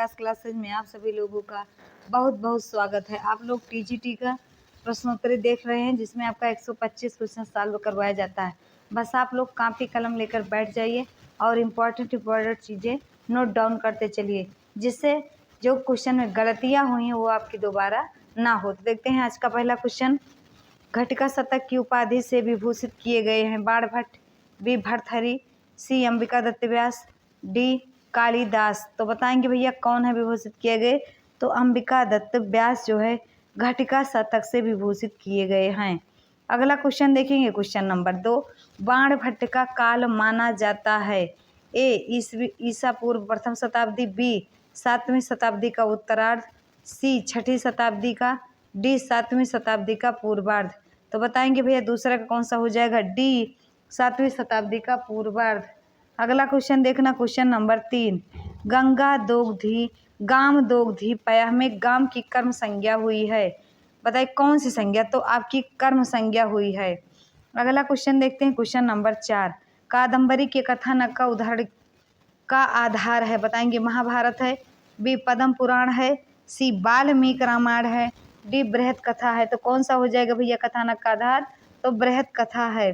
विकास classes में आप सभी लोगों का बहुत बहुत स्वागत है। आप लोग टीजीटी का प्रश्नोत्तरी देख रहे हैं जिसमें आपका 125 क्वेश्चन सॉल्व करवाया जाता है। बस आप लोग कापी कलम लेकर बैठ जाइए और इम्पोर्टेंट चीज़ें नोट डाउन करते चलिए, जिससे जो क्वेश्चन में गलतियाँ हुई हैं वो आपकी दोबारा ना हो। तो देखते हैं आज का पहला क्वेश्चन। घटिका शतक की उपाधि से विभूषित किए गए हैं बाणभट्ट, बी भर्तृहरि, सी अंबिका दत्त व्यास, डी कालिदास। तो बताएंगे भैया कौन है विभूषित किए गए। तो अंबिका दत्त व्यास जो है घटिका शतक से विभूषित किए गए हैं। अगला क्वेश्चन देखेंगे, क्वेश्चन नंबर 2। बाणभट्ट का काल माना जाता है ए ईसा पूर्व प्रथम शताब्दी, बी 7वीं शताब्दी का उत्तरार्ध, सी 6ठी शताब्दी का, डी 7वीं शताब्दी का पूर्वार्ध। तो बताएंगे भैया दूसरा का कौन सा हो जाएगा, डी 7वीं शताब्दी का पूर्वार्ध। अगला क्वेश्चन देखना, क्वेश्चन नंबर 3। गंगा दोग्धी गाम दोग्धी पयः में गाम की कर्म संज्ञा हुई है। बताइए कौन सी संज्ञा, तो आपकी कर्म संज्ञा हुई है। अगला क्वेश्चन देखते हैं, क्वेश्चन नंबर 4। कादम्बरी के कथानक का उदाहरण का आधार है। बताएंगे महाभारत है, बी पद्म पुराण है, सी वाल्मीकि रामायण है, डी बृहत कथा है। तो कौन सा हो जाएगा भैया कथानक का आधार, तो बृहत कथा है।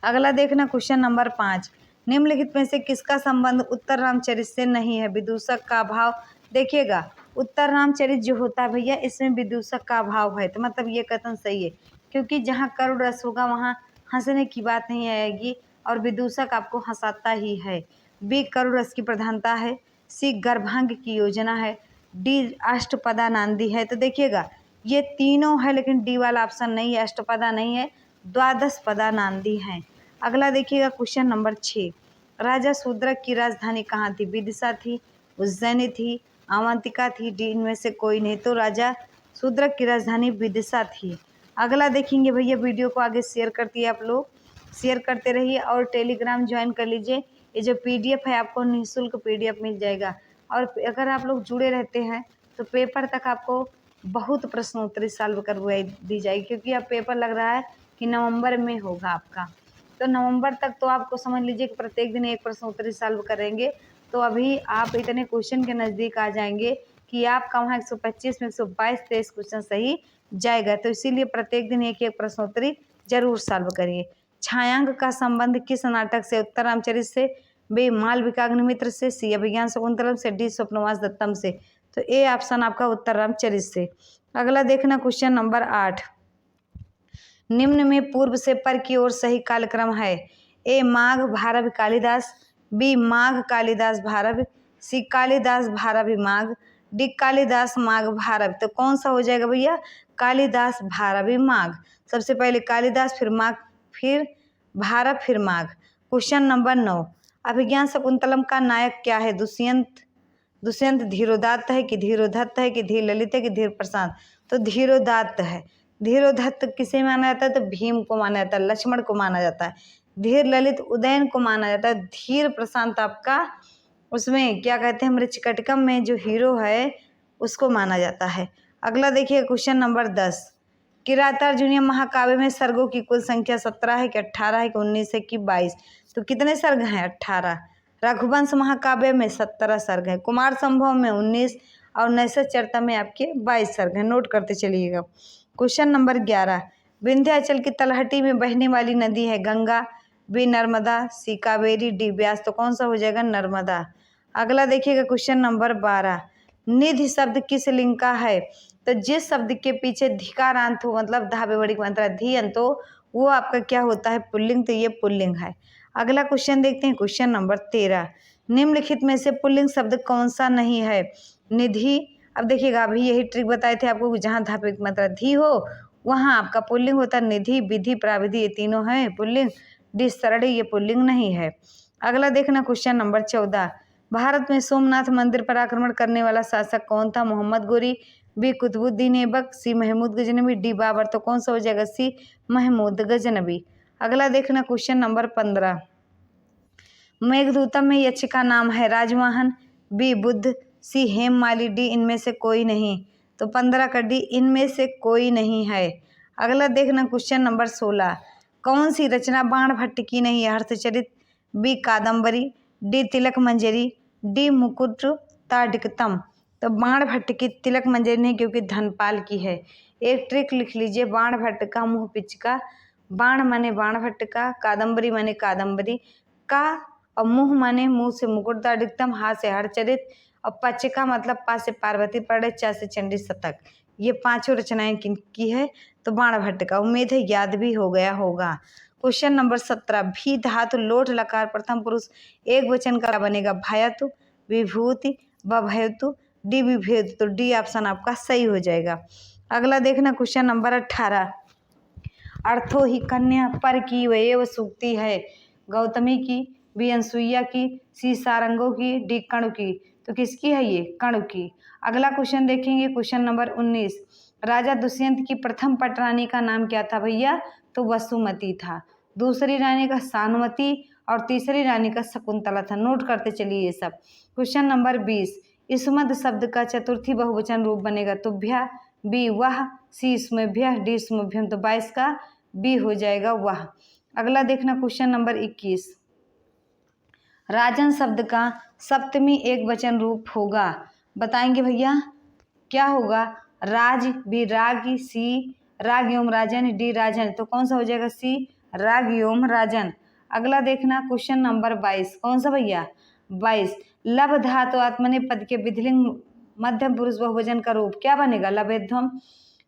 अगला देखना, क्वेश्चन नंबर 5। निम्नलिखित में से किसका संबंध उत्तर रामचरित से नहीं है। विदूषक का भाव, देखिएगा उत्तर रामचरित जो होता है भैया इसमें विदूषक का भाव है, तो मतलब ये कथन सही है, क्योंकि जहाँ करुण रस होगा वहाँ हंसने की बात नहीं आएगी और विदूषक आपको हंसाता ही है। बी करुण रस की प्रधानता है, सी गर्भांग की योजना है, डी अष्टपदा नांदी है। तो देखिएगा ये तीनों है लेकिन डी वाला ऑप्शन नहीं है, अष्टपदा नहीं है, द्वादश पदा नांदी है। अगला देखिएगा, क्वेश्चन नंबर 6। राजा शूद्रक की राजधानी कहाँ थी। विदिशा थी, उज्जैनी थी, अवंतिका थी, डी इनमें से कोई नहीं। तो राजा शूद्रक की राजधानी विदिशा थी। अगला देखेंगे भैया, वीडियो को आगे शेयर करती है, आप लोग शेयर करते रहिए और टेलीग्राम ज्वाइन कर लीजिए। ये जो पीडीएफ है आपको निःशुल्क पीडीएफ मिल जाएगा और अगर आप लोग जुड़े रहते हैं तो पेपर तक आपको बहुत प्रश्नोत्तरी सॉल्व करवाई दी जाएगी, क्योंकि अब पेपर लग रहा है कि नवंबर में होगा आपका। तो नवंबर तक तो आपको समझ लीजिए कि प्रत्येक दिन एक प्रश्नोत्तरी सॉल्व करेंगे। तो अभी आप इतने क्वेश्चन के नज़दीक आ जाएंगे कि आपका वहाँ 125 में 122-23 क्वेश्चन सही जाएगा। तो इसीलिए प्रत्येक दिन एक एक प्रश्नोत्तरी जरूर सॉल्व करिए। छायांक का संबंध किस नाटक से। उत्तर रामचरित से, बी मालविकाग्निमित्र से, सी अभिज्ञान शकुंतलम से, डी स्वप्नवास दत्तम से। तो ए ऑप्शन आपका उत्तर रामचरित से। अगला देखना, क्वेश्चन नंबर 8। निम्न में पूर्व से पर की ओर सही कालक्रम है। ए माघ भारव कालिदास, बी माघ कालिदास भारव, सी कालिदास भारव माघ, डी कालिदास माघ भारव। तो कौन सा हो जाएगा भैया, कालिदास भारव माघ। सबसे पहले कालिदास, फिर माघ, फिर भारव, फिर माघ। Question number 9। अभिज्ञान शकुंतलम का नायक क्या है। दुष्यंत धीरोदात्त है कि धीरोधत्त है कि धीर ललित है कि धीर प्रशांत। तो धीरोदात्त है। धीरोधत्त किसे माना जाता है, तो भीम को माना जाता है, लक्ष्मण को माना जाता है। धीर ललित उदयन को माना जाता है। धीर प्रशांत आपका उसमें क्या कहते हैं, मृच्छकटिकम में जो हीरो है उसको माना जाता है। अगला देखिए, क्वेश्चन नंबर 10। किरातार्जुनीय महाकाव्य में सर्गों की कुल संख्या 17 है कि 18 है कि 19 है कि 22। तो कितने सर्ग हैं, 18। रघुवंश महाकाव्य में 17 सर्ग हैं, कुमार संभव में 19 और नैषधचरित में आपके 22 सर्ग हैं। नोट करते चलिएगा। Question number 11। विंध्याचल की तलहटी में बहने वाली नदी है। गंगा, बी नर्मदा, सी कावेरी, डी व्यास। तो कौन सा हो जाएगा, नर्मदा। अगला देखिएगा, क्वेश्चन नंबर 12। निधि शब्द किस लिंग का है। तो जिस शब्द के पीछे धिकारांत हो, मतलब धाबे बड़ी मात्रा धी अंत हो, वो आपका क्या होता है, पुल्लिंग। तो ये पुल्लिंग है। अगला क्वेश्चन देखते हैं, क्वेश्चन नंबर 13। निम्नलिखित में से पुल्लिंग शब्द कौन सा नहीं है। निधि, अब देखिएगा अभी यही ट्रिक बताए थे आपको कि जहाँ धापे की मात्रा धी हो वहाँ आपका पुल्लिंग होता है। निधि, विधि, प्राविधि ये तीनों हैं पुल्लिंग। डी सरणी ये पुल्लिंग नहीं है। अगला देखना, क्वेश्चन नंबर 14। भारत में सोमनाथ मंदिर पर आक्रमण करने वाला शासक कौन था। मोहम्मद गोरी, बी कुतुबुद्दीन ऐबक, सी महमूद गजनबी, डी बाबर। तो कौन सा हो जाएगा, सी महमूद गजनबी। अगला देखना, क्वेश्चन नंबर 15। मेघदूतम में यक्ष का नाम है। राजवाहन, बी बुद्ध, सी हेममाली, डी इनमें से कोई नहीं। तो 15 का डी इनमें से कोई नहीं है। अगला देखना, क्वेश्चन नंबर 16। कौन सी रचना बाणभट्ट की नहीं है। हर्षचरित, बी कादम्बरी, डी तिलक मंजरी, डी मुकुट ताडिकतम, तो बाण भट्ट की तिलक मंजरी नहीं क्योंकि धनपाल की है। एक ट्रिक लिख लीजिए, बाण भट्ट का मुँह पिचका, बाण माने बाण भट्ट का, कादम्बरी माने कादम्बरी का, और मुँह माने मुँह से मुकुट, ताडिकतम हाथ से हरचरित, और पचिका मतलब पा से पार्वती पढ़े, चा से चंडी शतक। ये पांचों रचनाएं किनकी है? तो बाण भट्ट का। उम्मीद है याद भी हो गया होगा। क्वेश्चन नंबर 17, भी धातु लोट लकार प्रथम पुरुष एक वचन का बनेगा? भयतु, विभूति, बभयतु, डी विभेद, तो डी ऑप्शन आपका सही हो जाएगा। अगला देखना क्वेश्चन नंबर 18, अर्थो ही कन्या पर की वह सूक्ति है? गौतमी की, बी अनसुईया की, सी सारंगों की, डी कणु की, तो किसकी है ये? कणु की। अगला क्वेश्चन देखेंगे क्वेश्चन नंबर 19, राजा दुष्यंत की प्रथम पटरानी का नाम क्या था भैया? तो वसुमती था। दूसरी रानी का सानुमती और तीसरी रानी का शकुंतला था। नोट करते चलिए ये सब। क्वेश्चन नंबर 20, इस्मद शब्द का चतुर्थी बहुवचन रूप बनेगा? तो भ्या, बी वह, सी स्मभ्य, डी स्मभ्यम, तो 22 का बी हो जाएगा वह। अगला देखना क्वेश्चन नंबर 21, राजन शब्द का सप्तमी एक वचन रूप होगा? बताएंगे भैया क्या होगा? राज, बी रागी, सी राग एवं राजन, डी राजन, तो कौन सा हो जाएगा? सी राग एवं राजन। अगला देखना क्वेश्चन नंबर 22, कौन सा भैया? 22, लभ धातु आत्मनेपद के विधिलिंग मध्यम पुरुष बहुवचन का रूप क्या बनेगा? लभेध्वम,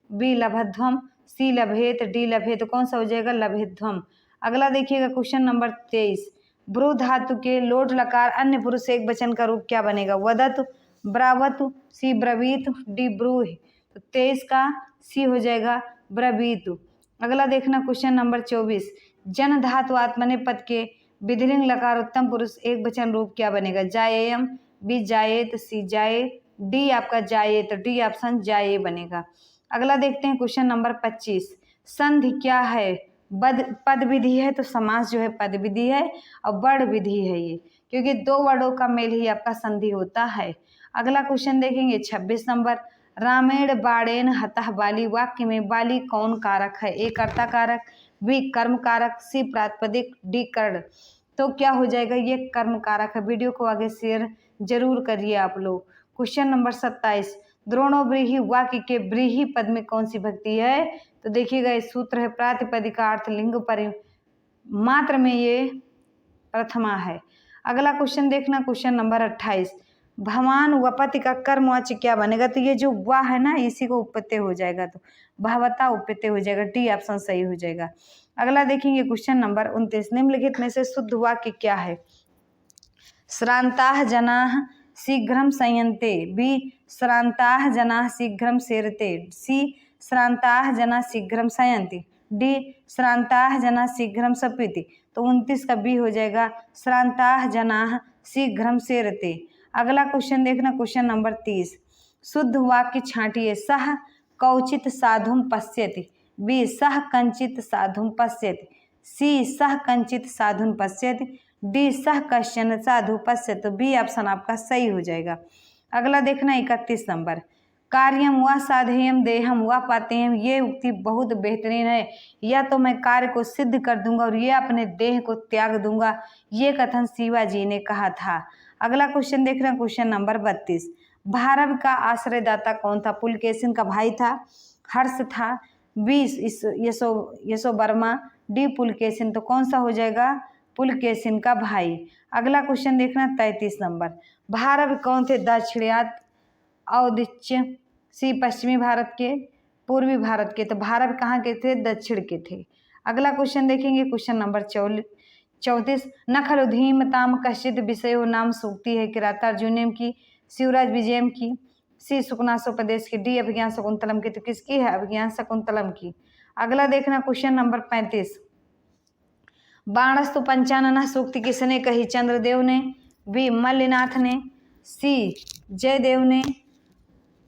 बी लभध्वम, सी लभेत, डी लभेत, तो कौन सा हो जाएगा? लभेध्वम। अगला देखिएगा क्वेश्चन नंबर 23, ब्रू धातु के लोट लकार अन्य पुरुष एक वचन का रूप क्या बनेगा? वदतु, ब्रावतु, सी ब्रवीतु, डी ब्रूहि, तो 23 का सी हो जाएगा ब्रवीतु। अगला देखना क्वेश्चन नंबर 24, जन धातु आत्मनेपद के विधिलिंग लकार उत्तम पुरुष एक वचन रूप क्या बनेगा? जायेयम, बी जायेत, सी जाये, डी आपका जाये, तो डी ऑप्शन जाये बनेगा। अगला देखते हैं क्वेश्चन नंबर 25, संधि क्या है? पद विधि है, तो समास जो है पद विधि है, और वर्ण विधि है ये, क्योंकि दो वर्णों का मेल ही आपका संधि होता है। अगला क्वेश्चन देखेंगे 26 नंबर, रामेण बाणेन हतः बाली, वाक्य में बाली कौन कारक है? ए कर्ता कारक, बी कर्म कारक, सी प्रातिपदिक, डी कर्ण, तो क्या हो जाएगा? ये कर्म कारक है। वीडियो को आगे शेयर जरूर करिए आप लोग। क्वेश्चन नंबर 27, द्रोणो ब्रीहि वाक्य के ब्रीहि पद में कौन सी भक्ति है? तो देखिएगा ये सूत्र है, प्रातिपदिका अर्थ लिंग मात्र में ये प्रथमा है। अगला क्वेश्चन देखना क्वेश्चन नंबर 28, भवान वपति का कर्मवाच्य क्या बनेगा? तो ये जो वा है ना, इसी को उपपत्ति हो जाएगा, तो भवता उपपत्ति हो जाएगा, डी ऑप्शन सही हो जाएगा। अगला देखेंगे क्वेश्चन नंबर 29, निम्नलिखित में से शुद्ध वाक्य क्या है? श्रांताः जनाः शीघ्रं संयन्ते, बी श्रांताः जनाः शीघ्रं सेरते, सी श्रांताः जनाः शीघ्रं शयन्ति, डी श्रांताः जनाः शीघ्रं शपीति, तो 29 का बी हो जाएगा श्रांताः जनाः शीघ्रं सेरते। अगला क्वेश्चन देखना क्वेश्चन नंबर 30, शुद्ध वाक्य छांटिए, सह कौचित साधुम पश्यति, बी सह कंचित साधुम पश्यति, सी सह कंचित साधुन पश्यति, डी सह कश्चन साधु पश्यति, तो बी ऑप्शन आपका सही हो जाएगा। अगला देखना 31 नंबर, कार्यम व साधेयम देहम व पातेयम, ये उक्ति बहुत बेहतरीन है। या तो मैं कार्य को सिद्ध कर दूंगा और ये अपने देह को त्याग दूंगा, ये कथन शिवाजी ने कहा था। अगला क्वेश्चन देख रहे हैं क्वेश्चन नंबर 32, भारव का आश्रयदाता कौन था? पुलकेशिन का भाई था, हर्ष था, बी यशो वर्मा, डी पुलकेशिन, तो कौन सा हो जाएगा? पुलकेशिन का भाई। अगला क्वेश्चन देखना 33 नंबर, भारव कौन थे? दक्षिणात, औदिच्य, सी पश्चिमी भारत के, पूर्वी भारत के, तो भारव कहाँ के थे? दक्षिण के थे। अगला क्वेश्चन देखेंगे क्वेश्चन नंबर 34, नखल धीमताम कश्चित विषयो नाम सूक्ति है? किरातार्जुनीयम की, शिवराज विजयम की, सी सुकनासोपदेश की, डी अभिज्ञान शकुंतलम की, तो किसकी है? अभिज्ञान शकुंतलम की। अगला देखना क्वेश्चन नंबर 35, बाणस्तु पंचानन सूक्ति किसने कही? चंद्रदेव ने, बी मल्लिनाथ ने, सी जयदेव ने,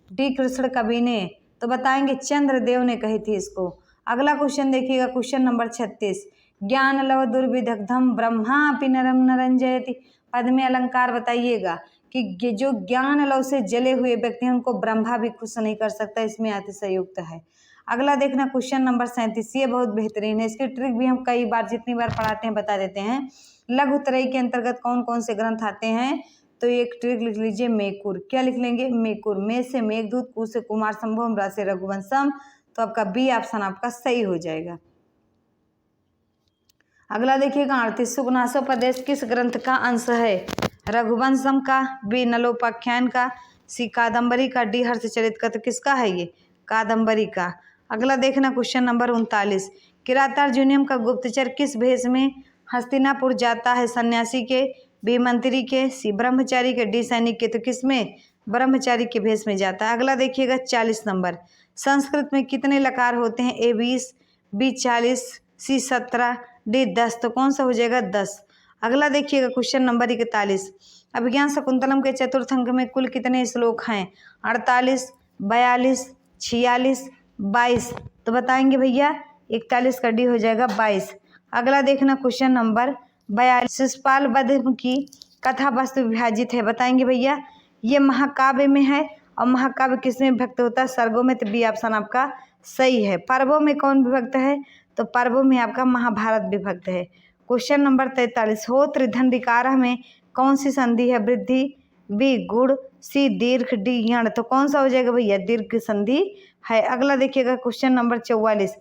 डी कृष्ण कवि ने, तो बताएंगे चंद्रदेव ने कही थी इसको। अगला क्वेश्चन देखिएगा क्वेश्चन नंबर 36, ज्ञान लव दुर्विदग्धम ब्रह्मापि नरम नरंजयति, पद में अलंकार बताइएगा कि जो ज्ञान लव से जले हुए व्यक्ति हैं उनको ब्रह्मा भी खुश नहीं कर सकता, इसमें अतिशयोक्त है। अगला देखना क्वेश्चन नंबर 37, ये बहुत बेहतरीन है, इसकी ट्रिक भी हम कई बार जितनी बार पढ़ाते हैं बता देते हैं। लघुत्रयी के अंतर्गत कौन कौन से ग्रंथ आते हैं? तो एक ट्रिक लिख लीजिए मेकुर। क्या लिख लेंगे? मेकुर। मे से मेघदूत, कु से कुमार संभव, र से रघुवंशम। तो आपका बी ऑप्शन आपका सही हो जाएगा। अगला देखिएगा 38 सुगनासोपदेश किस ग्रंथ का अंश है? रघुवंशम का, बी नलोपाख्यान का, सी कादम्बरी का, डी हर्षचरित का। तो किसका है ये? कादम्बरी का। अगला देखना क्वेश्चन नंबर 39 किरातार्जुनीयम का गुप्तचर किस भेष में हस्तिनापुर जाता है? सन्यासी के, बी मंत्री के, सी ब्रह्मचारी के, डी सैनिक के। तो किसमें? ब्रह्मचारी के भेष में जाता है। अगला देखिएगा 40 नंबर संस्कृत में कितने लकार होते हैं? ए 20, बी 40, सी 17, डी 10। तो कौन सा हो जाएगा? 10। अगला देखिएगा क्वेश्चन नंबर 41 अभिज्ञान शकुंतलम के चतुर्थ अंक में कुल कितने श्लोक हैं? 48, 42, 46, 22। तो बताएंगे भैया 41 का डी हो जाएगा 22। अगला देखना क्वेश्चन नंबर 42 शिशुपाल वध की कथा वस्तु विभाजित है। बताएंगे भैया ये महाकाव्य में है और महाकाव्य किसमें विभक्त होता है? सर्गों में। तो बी ऑप्शन आपका सही है। पर्वों में कौन विभक्त है? तो पर्वों में आपका महाभारत विभक्त है। क्वेश्चन नंबर 43 होत्र धंडिकारः में कौन सी संधि है? वृद्धि, बी गुड़, सी दीर्घ, डी यण। तो कौन सा हो जाएगा भैया? दीर्घ संधि है। अगला देखिएगा क्वेश्चन नंबर 44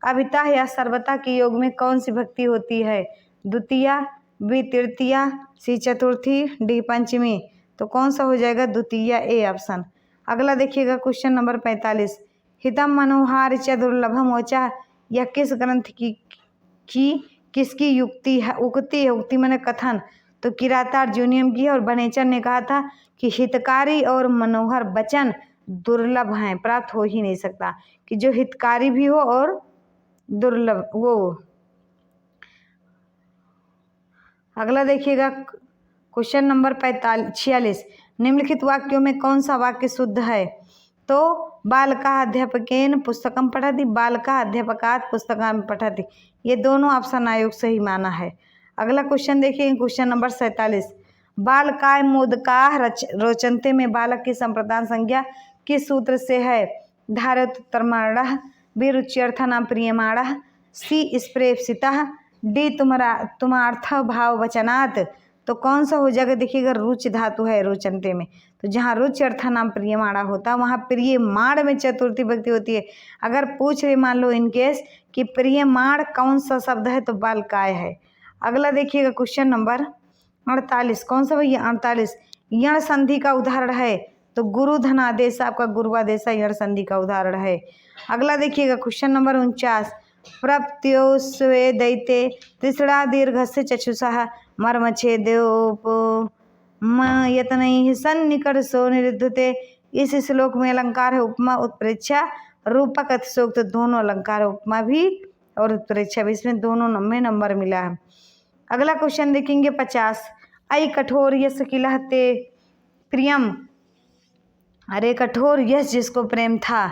अभिता या सर्वता के योग में कौन सी भक्ति होती है? द्वितीया, बी तृतीया, सी चतुर्थी, डी पंचमी। तो कौन सा हो जाएगा? द्वितीया, ए ऑप्शन। अगला देखिएगा क्वेश्चन नंबर 45 हितम मनोहार च दुर्लभम ओचा यह किस ग्रंथ की किसकी युक्ति है? उक्ति है। उक्ति मैंने कथन। तो किरातार्जुनीयम की। और बनेचर ने कहा था कि हितकारी और मनोहर वचन दुर्लभ हैं, प्राप्त हो ही नहीं सकता, कि जो हितकारी भी हो और दुर्लभ वो। अगला देखिएगा क्वेश्चन नंबर 46 निम्नलिखित वाक्यों में कौन सा वाक्य शुद्ध है? तो बालका अध्यापकेन पुस्तकम पठति, बालका अध्यापकात पुस्तकम पठति। ये दोनों ऑप्शन आयोग सही माना है। अगला क्वेश्चन देखिए क्वेश्चन नंबर 47 बालकाय मोदकाः रोचन्ते में बालक की संप्रदान संज्ञा किस सूत्र से है? धारयोत्तरमाणः, बी रुच्यर्थनां प्रियमाणः, सी स्प्रेप्सितः, डी तुम्हार्थ भाव वचनात्। तो कौन सा हो जाएगा? देखिएगा रुच धातु है रोचनते में। तो जहाँ रुच अर्थनाम प्रियमाणा होता है वहाँ प्रियमाण में चतुर्थी विभक्ति होती है। अगर पूछ रहे मान लो इनकेस कि प्रियमाण कौन सा शब्द है? तो बालकाय है। अगला देखिएगा क्वेश्चन नंबर 48 कौन सा भैया? 48 यण संधि का उदाहरण है? तो गुरु धनादेश आपका गुरुवादेश यण संधि का उदाहरण है। अगला देखिएगा क्वेश्चन नंबर 49 प्रत्योस्वे दैते तीसरा दीर्घस्य चक्षुषा मर्मच्छेदोप यतनैः सन्निकर्षो निरुद्धते। इस श्लोक में अलंकार है उपमा उत्प्रेक्षा रूपक अतिशोक्त। तो दोनों अलंकार उपमा भी और उत्प्रेक्षा भी, इसमें दोनों में नंबर मिला है। अगला क्वेश्चन देखेंगे 50 अय कठोर यश किलह ते प्रियम। अरे कठोर यश जिसको प्रेम था,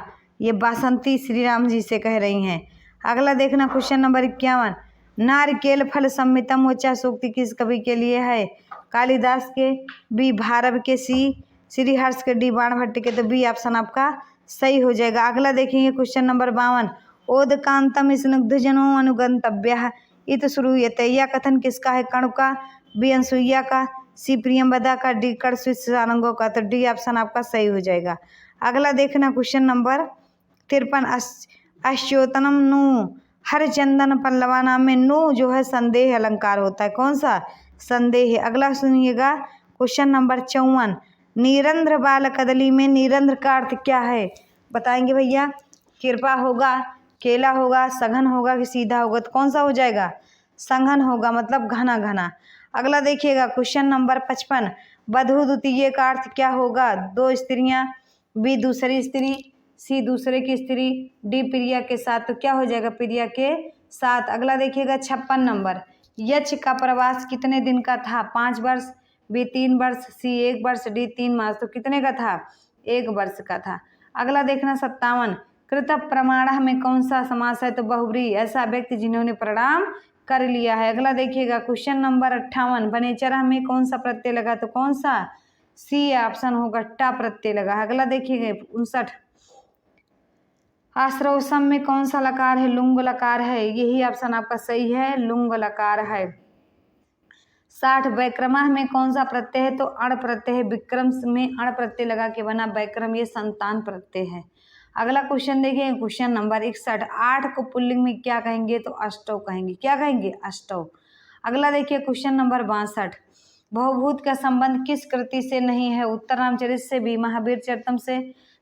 ये बासंती श्री राम जी से कह रही हैं। अगला देखना क्वेश्चन नंबर 51 नारिकेल फल सम्मितम ओचा सूक्ति किस कवि के लिए है? कालिदास के, बी भारव के, सी श्रीहर्ष के, डी बाणभट्ट के। तो बी ऑप्शन आपका सही हो जाएगा। अगला देखेंगे क्वेश्चन नंबर 52 ओदकांतम स्निग्धजनो अनुगंतव्य इत श्रूयते। यह कथन किसका है? कर्ण का, बी अनसुईया का, सी प्रियंवदा का, डी कड़स्विसारंगों का। तो डी ऑप्शन आपका सही हो जाएगा। अगला देखना क्वेश्चन नंबर 53 अश्योतनम नु हरचंदन पल्लवा नाम में नु जो है संदेह अलंकार होता है। कौन सा? संदेह। अगला सुनिएगा क्वेश्चन नंबर 54 निरंध्र बाल कदली में निरंध्र का अर्थ क्या है? बताएंगे भैया कृपा होगा, केला होगा, सघन होगा कि सीधा होगा? तो कौन सा हो जाएगा? संघन होगा, मतलब घना घना। अगला देखिएगा क्वेश्चन नंबर 55 वधू द्वितीय का अर्थ क्या होगा? दो स्त्रियां, बी दूसरी स्त्री, सी दूसरे की स्त्री, डी प्रिया के साथ। तो क्या हो जाएगा? प्रिया के साथ। अगला देखिएगा 56 नंबर यक्ष का प्रवास कितने दिन का था? 5 वर्ष, बी 3 वर्ष, सी 1 वर्ष, डी 3 मास। तो कितने का था? 1 वर्ष का था। अगला देखना 57 कृत प्रमाण में कौन सा समास है? तो बहुब्रीहि ऐसा व्यक्ति जिन्होंने प्रणाम कर लिया है। अगला देखिएगा क्वेश्चन नंबर 58 बनेचरा में कौन सा प्रत्यय लगा? तो कौन सा? सी ऑप्शन होगा, टा प्रत्यय लगा। अगला देखिएगा 59 आश्रवसम में कौन सा लकार है? लुंग लकार है। यही ऑप्शन आपका सही है, लुंग लकार है। 60 वैक्रमः में कौन सा प्रत्यय है? तो अण प्रत्यय है। विक्रम में अण प्रत्यय लगा के बना वैक्रम, ये संतान प्रत्यय है। अगला क्वेश्चन देखिए, क्वेश्चन नंबर 61। 8 को पुल्लिंग में क्या कहेंगे? तो अष्टौ कहेंगे। क्या कहेंगे? अष्टौ। अगला देखिए क्वेश्चन नंबर 62। बहुभूत का संबंध किस कृति से नहीं है? उत्तर रामचरित से, बी महावीर चरितम से।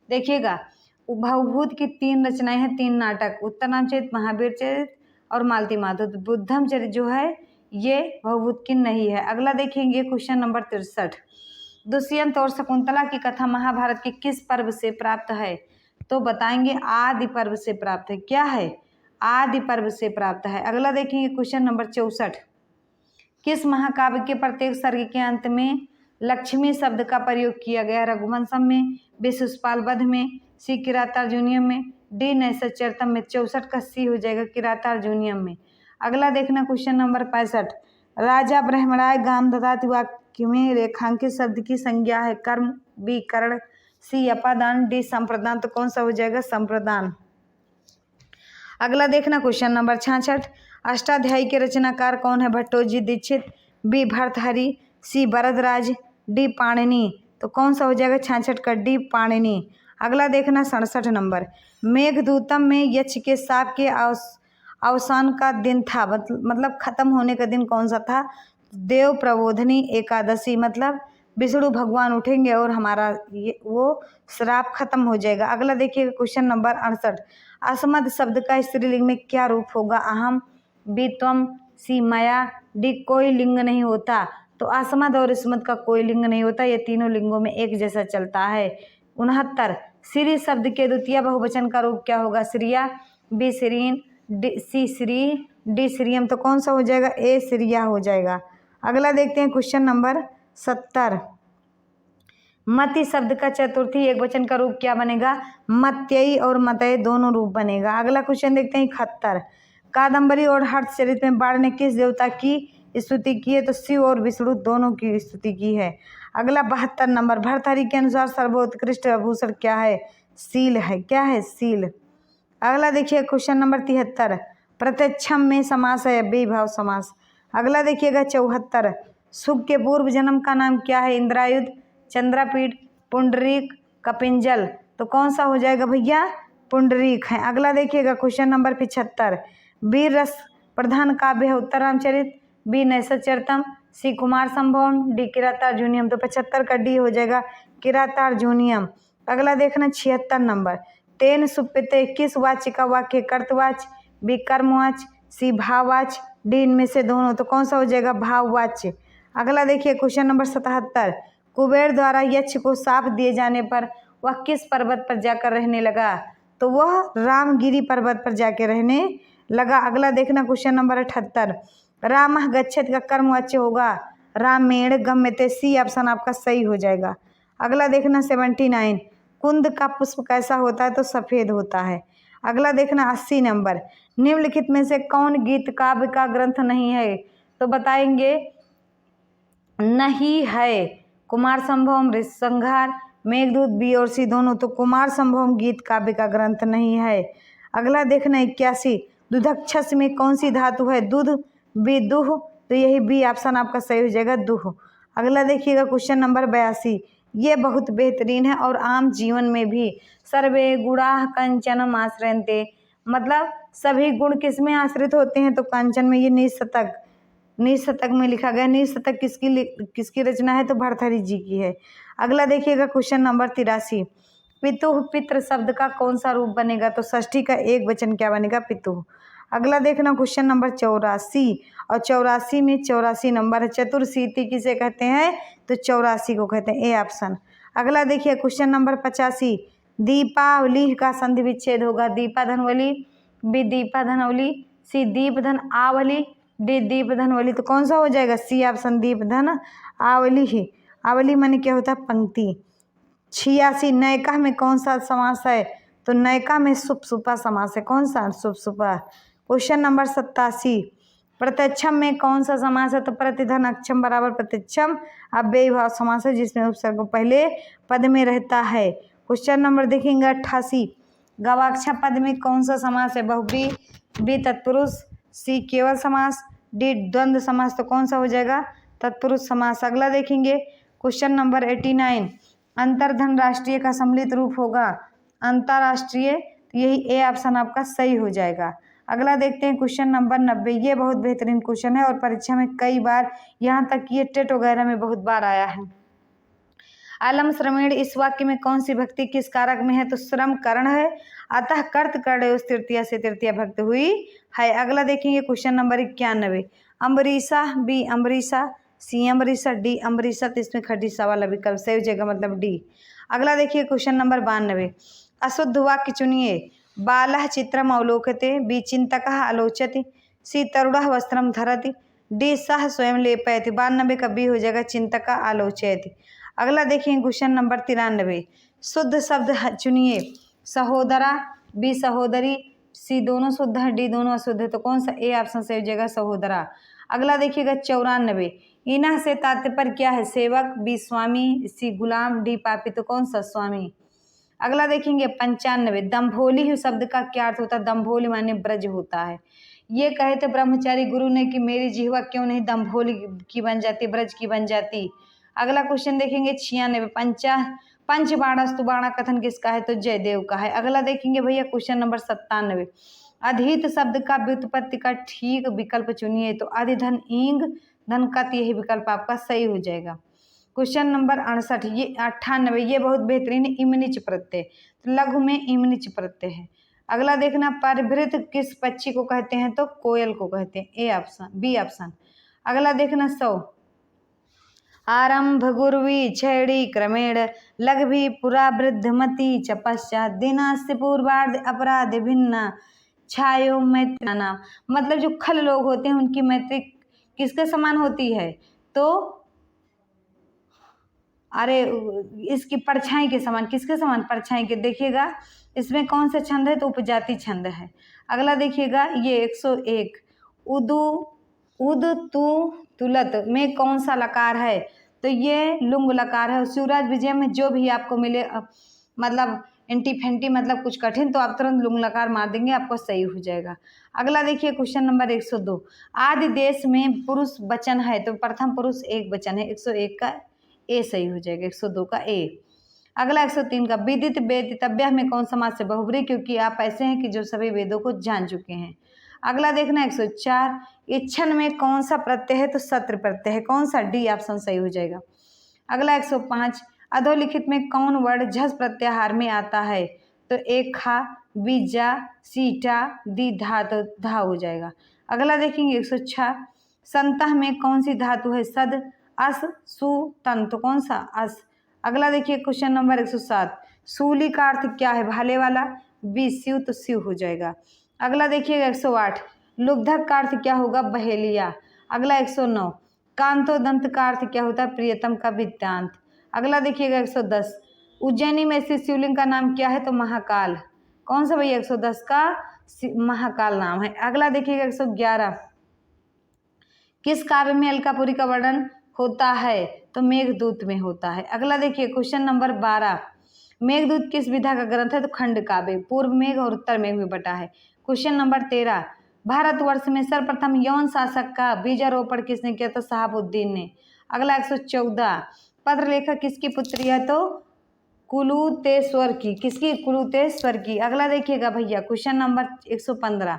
देखिएगा, बहुभूत की 3 रचनाएं हैं, 3 नाटक, उत्तर रामचरित, महावीर चरित और मालती माधव। बुद्धम चरित जो है ये बहुभूत की नहीं है। अगला देखेंगे क्वेश्चन नंबर 63। दुष्यंत और शकुंतला की कथा महाभारत के किस पर्व से प्राप्त है? तो बताएंगे आदि पर्व से प्राप्त है। क्या है? आदि पर्व से प्राप्त है। अगला देखेंगे क्वेश्चन नंबर 64। किस महाकाव्य के प्रत्येक सर्ग के अंत में लक्ष्मी शब्द का प्रयोग किया गया? रघुवंशम में, बी शिशुपाल वध में, सी किरातार्जुनीयम में, डी नैषधीयचरितम में। 64 का सी हो जाएगा किरातार्जुनीयम में। अगला देखना क्वेश्चन नंबर 65। राजा ब्रह्मराय गाम ददाति वाक्य में रेखांकित शब्द की संज्ञा है? कर्म, बी कर्ण, सी अपादान, डी संप्रदान। तो कौन सा हो जाएगा? संप्रदान। अगला देखना क्वेश्चन नंबर 66। अष्टाध्यायी के रचनाकार कौन है? भट्टोजी दीक्षित, बी भर्तहरि, सी वरदराज, डी पाणिनि। तो कौन सा हो जाएगा? 66 का डी पाणिनि। अगला देखना 67 नंबर। मेघदूतम में यक्ष के शाप के अवसान का दिन था, मतलब खत्म होने का दिन कौन सा था? देव प्रबोधनी एकादशी, मतलब विष्णु भगवान उठेंगे और हमारा वो श्राप खत्म हो जाएगा। अगला देखिएगा क्वेश्चन नंबर 68। अस्मद शब्द का स्त्रीलिंग में क्या रूप होगा? अहम, बी त्वम, सी मया, डी कोई लिंग नहीं होता। तो अस्मद और स्मद का कोई लिंग नहीं होता, ये तीनों लिंगों में एक जैसा चलता है। 69। श्री शब्द के द्वितीय बहुवचन का रूप क्या होगा? श्रिया, बी श्रीन, सी श्री, डी श्रियम। तो कौन सा हो जाएगा? ए श्रिया हो जाएगा। अगला देखते हैं क्वेश्चन नंबर 70। मति शब्द का चतुर्थी एक वचन का रूप क्या बनेगा? मत्यई और मतय दोनों रूप बनेगा। अगला क्वेश्चन देखते हैं 71। कादम्बरी और हर्षचरित में बाण ने किस देवता की स्तुति की है? तो शिव और विष्णु दोनों की स्तुति की है। अगला 72 नंबर। भर्तहरि के अनुसार सर्वोत्कृष्ट आभूषण क्या है? सील है। क्या है? सील। अगला देखिए क्वेश्चन नंबर 73। प्रत्यक्षम में समास है? बेभाव समास। अगला देखिएगा 74। सुख के पूर्व जन्म का नाम क्या है? इंद्रायुध, चंद्रपीठ, पुंडरीक, कपिंजल। तो कौन सा हो जाएगा भैया? पुंडरीक है। अगला देखिएगा क्वेश्चन नंबर 75। वीर रस प्रधान काव्य है? उत्तर रामचरित, बी नैषधीयचरितम, सी कुमार संभवम, डी किरातार्जुनीयम। तो 75 का डी हो जाएगा किरातार्जुनीयम। अगला देखना 76 नंबर। तेन सुप्यते किस वाच्य का वाक्य? कर्तवाच्य, बी कर्मवाच्य, सी भाववाच्य, डी इनमें से दोनों। तो कौन सा हो जाएगा? भाववाच्य। अगला देखिए क्वेश्चन नंबर 77। कुबेर द्वारा यक्ष को शाप दिए जाने पर वह किस पर्वत पर जाकर रहने लगा? तो वह रामगिरी पर्वत पर जाकर रहने लगा। अगला देखना क्वेश्चन नंबर 78। रामः गच्छति का कर्मवाच्य होगा? रामेण गम्यते, सी ऑप्शन आपका सही हो जाएगा। अगला देखना 79। कुंद का पुष्प कैसा होता है? तो सफेद होता है। अगला देखना 80 नंबर। निम्नलिखित में से कौन गीत काव्य का ग्रंथ नहीं है? तो बताएंगे नहीं है कुमार संभवम, ऋषसंहार, मेघदूत, बी और सी दोनों। तो कुमार संभवम गीत काव्य का ग्रंथ नहीं है। अगला देखना 81। दुधक्षस में कौन सी धातु है? दूध, बी दुह। तो यही बी ऑप्शन आपका सही हो जाएगा, दुह। अगला देखिएगा क्वेश्चन नंबर 82। ये बहुत बेहतरीन है और आम जीवन में भी। सर्वे गुणाः कंचनम आश्रयन्ते, मतलब सभी गुण किस में आश्रित होते हैं? तो कंचन में। ये निशतक में लिखा गया। निशतक किसकी रचना है? तो भर्तहरि जी की है। अगला देखिएगा क्वेश्चन नंबर 83। पितुः पितृ शब्द का कौन सा रूप बनेगा? तो षष्ठी का एक वचन क्या बनेगा? पितुः। अगला देखना क्वेश्चन नंबर 84। और 84 में 84 नंबर है। चतुर्शीति किसे कहते हैं? तो 84 को कहते हैं, ए ऑप्शन। अगला देखिए क्वेश्चन नंबर 85। दीपावली का संधि विच्छेद होगा? दीपा धनवली, बी दीपा धनवली, सी दीप धन आवली, डी दीप धनवली। तो कौन सा हो जाएगा? सी ऑप्शन दीप धन आवली ही। आवली माने क्या होता है? पंक्ति। 86। नयका में कौन सा समास है? तो नयका में सुपसुपा समास है। कौन सा? सुपसुपा। Question number 87। प्रत्यक्षम में कौन सा समास है? तो प्रतिधन अक्षम बराबर प्रत्यक्षम अव्ययी भाव समास है, जिसमें उपसर्ग पहले पद में रहता है। क्वेश्चन नंबर देखेंगे 88। गवाक्षा पद में कौन सा समास है? बहुव्रीहि, बी तत्पुरुष, सी केवल समास, डी द्वंद्व समास। तो कौन सा हो जाएगा? तत्पुरुष समास। अगला देखेंगे क्वेश्चन नंबर 89, अंतर्धन राष्ट्रीय का सम्मिलित रूप होगा अंतर्राष्ट्रीय, तो यही ए ऑप्शन आपका सही हो जाएगा। अगला देखते हैं क्वेश्चन नंबर 90, ये बहुत बेहतरीन क्वेश्चन है और परीक्षा में कई बार, यहाँ तक ये टेट वगैरह में बहुत बार आया है। अलम श्रमेण इस वाक्य में कौन सी भक्ति किस कारक में है? तो श्रम करण है, अतः कर्त कर्ण तृतीया से तृतीया भक्त हुई है। अगला देखेंगे क्वेश्चन नंबर 91, अम्बरीशा, बी अम्बरीशा, सी अम्बरीशा, डी अम्बरीशा, तो इसमें खटीसा वाला विकल्प सही हो जाएगा, मतलब डी। अगला देखिए क्वेश्चन नंबर 92, अशुद्ध वाक्य चुनिए। बालः चित्रम अवलोकते, बी चिंतकः आलोचति, सी तरुणः वस्त्रम धरति, डी सः स्वयं लेपयति। 92 का बी हो जाएगा चिंतक आलोचयति। अगला देखिए क्वेश्चन नंबर 93, शुद्ध शब्द चुनिए। सहोदरा, बी सहोदरी, सी दोनों शुद्ध है, डी दोनों अशुद्ध है, तो कौन सा ए ऑप्शन सही हो जाएगा सहोदरा। अगला देखिएगा 94, इना से तात्पर्य क्या है? सेवक, बी स्वामी, सी गुलाम, डी पापी, तो कौन सा स्वामी। अगला देखेंगे 95, दम्भोली शब्द का क्या अर्थ होता है? दम्भोली माने ब्रज होता है। ये कहे थे ब्रह्मचारी गुरु ने कि मेरी जिह्वा क्यों नहीं दम्भोली की बन जाती, ब्रज की बन जाती। अगला क्वेश्चन देखेंगे 96, पंचबाणस्तु बाणा कथन किसका है? तो जयदेव का है। अगला देखेंगे भैया क्वेश्चन नंबर 97, अधित शब्द का व्युत्पत्ति का ठीक विकल्प चुनिए। तो अधिधन ईंग धन का, यही विकल्प आपका सही हो जाएगा। क्वेश्चन नंबर 68, ये 98, ये बहुत बेहतरीन, इमनिच प्रत्यय, तो लघु में इमनिच प्रत्यय है। अगला देखना, परिभृत किस पक्षी को कहते हैं? तो कोयल को कहते हैं, ए ऑप्शन, बी ऑप्शन। अगला देखना 100, आरंभ गुर्वी छेड़ी क्रमेण लघ्वी पुरा वृद्धमती च पश्चात दिनास्य पूर्वार्ध अपराध भिन्ना छायो मैत्री नाम। मतलब जो खल लोग होते हैं उनकी मैत्री किसके समान होती है? तो अरे इसकी परछाई के समान। किसके समान? परछाई के। देखिएगा इसमें कौन सा छंद है? तो उपजाति छंद है। अगला देखिएगा ये 101, उदु उद तु तुलत में कौन सा लकार है? तो ये लुंग लकार है। शिवराज विजय में जो भी आपको मिले मतलब एंटी फेंटी मतलब कुछ कठिन, तो आप तुरंत लुंग लकार मार देंगे, आपको सही हो जाएगा। अगला देखिए क्वेश्चन नंबर 102, आदि देश में पुरुष वचन है, तो प्रथम पुरुष एक वचन है, 101 का ए सही हो जाएगा, 102 का ए। अगला 103 का विदित वेदितव्य में कौन समास से बहुब्री, क्योंकि आप ऐसे हैं कि जो सभी वेदों को जान चुके हैं। अगला देखना 104, इच्छन में कौन सा प्रत्यय है? तो सत्र प्रत्यय है, कौन सा? डी ऑप्शन सही हो जाएगा। अगला 105, अधोलिखित में कौन वर्ण झस प्रत्याहार में आता है? तो एक खा, बी जा, सीटा, डी धा, तो धा हो जाएगा। अगला देखेंगे 106, संतः में कौन सी धातु है? सद, अस, सु, तन, तो कौन सा? अस। अगला देखिए क्वेश्चन नंबर 107, सूली का अर्थ क्या है? भाले वाला, बी शिव, तो शिव हो जाएगा। अगला देखिएगा 108, लुब्धक का अर्थ क्या होगा? बहेलिया। अगला 109, कांतो दंत का अर्थ क्या होता है? प्रियतम का वृत्तांत। अगला देखिएगा 110, उज्जैनी में स्थित शिवलिंग का नाम क्या है? तो महाकाल। कौन सा भैया? 110 का महाकाल नाम है। अगला देखिएगा 111, किस काव्य में अलकापुरी का वर्णन होता है? तो मेघदूत में होता है। अगला देखिए क्वेश्चन नंबर 12, मेघदूत किस विधा का ग्रंथ है? तो खंड काव्य, पूर्व मेघ और उत्तर मेघ में बटा है। क्वेश्चन नंबर 13, भारतवर्ष में सर्वप्रथम यौन शासक का बीजारोपण किसने किया? तो शहाबुद्दीन ने। अगला 114, पत्र लेखक किसकी पुत्री है? तो कुलुतेश्वर की। किसकी? कुलुतेश्वर की। अगला देखिएगा भैया क्वेश्चन नंबर 115,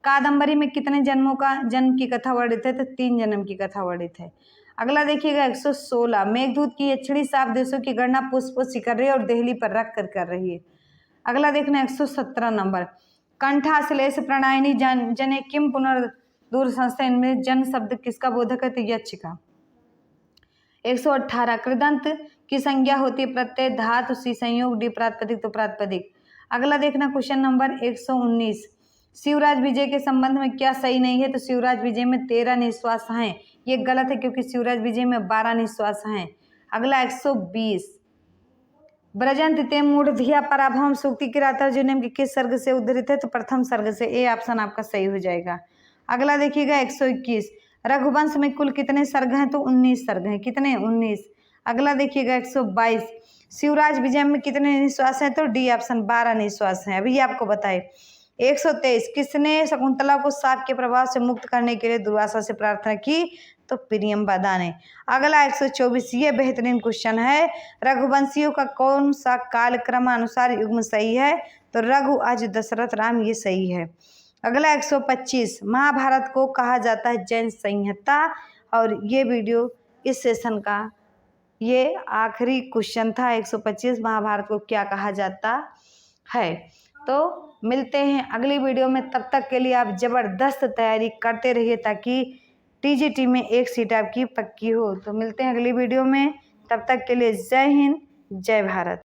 कादम्बरी में कितने जन्मों का जन्म की कथा वर्णित है? तो 3 जन्म की कथा वर्णित है। अगला देखिएगा 116, मेघदूत की यक्षिणी सात देशों की गणना पुष्प कर रही है और देहली पर रख कर रही है। अगला देखना 117 नंबर, कंठाश्लेष प्रणायनी जने किम पुनर्दूर संस्था, इनमें जन शब्द किसका बोधक है? तो यक्ष का। 118, कृदंत की संज्ञा होती है प्रत्यय धातु सी संयोग डी प्रातिपदिक, तो प्रातिपदिक। अगला देखना क्वेश्चन नंबर 119, शिवराज विजय के संबंध में क्या सही नहीं है? तो शिवराज विजय में 13 निश्वास हैं, ये गलत है क्योंकि शिवराज विजय में 12 निश्वास हैं। अगला 120, ब्रजंत ते मूढ़धिया पराभव सूक्ति की राता जो नेम के किस सर्ग से उद्धृत है? तो प्रथम सर्ग से, ए ऑप्शन आपका सही हो जाएगा। अगला देखिएगा 121, रघुवंश में कुल कितने सर्ग हैं? तो 19 सर्ग हैं। कितने? 19। अगला देखिएगा 122, शिवराज विजय में कितने निश्वास हैं? तो डी ऑप्शन 12 निश्वास हैं, अभी आपको बताए। 123 किसने शकुंतला को साप के प्रभाव से मुक्त करने के लिए दुर्वासा से प्रार्थना की? तो प्रियंवदा ने। अगला 124, ये बेहतरीन क्वेश्चन है। रघुवंशियों का कौन सा कालक्रमानुसार युग्म सही है? तो रघु, अज, दशरथ, राम, ये सही है। अगला 125, महाभारत को कहा जाता है जैन संहिता। और ये वीडियो इस सेशन का ये आखिरी क्वेश्चन था। 125, महाभारत को क्या कहा जाता है? तो मिलते हैं अगली वीडियो में। तब तक के लिए आप ज़बरदस्त तैयारी करते रहिए ताकि टीजीटी में एक सीट आपकी पक्की हो। तो मिलते हैं अगली वीडियो में, तब तक के लिए जय हिंद, जय भारत।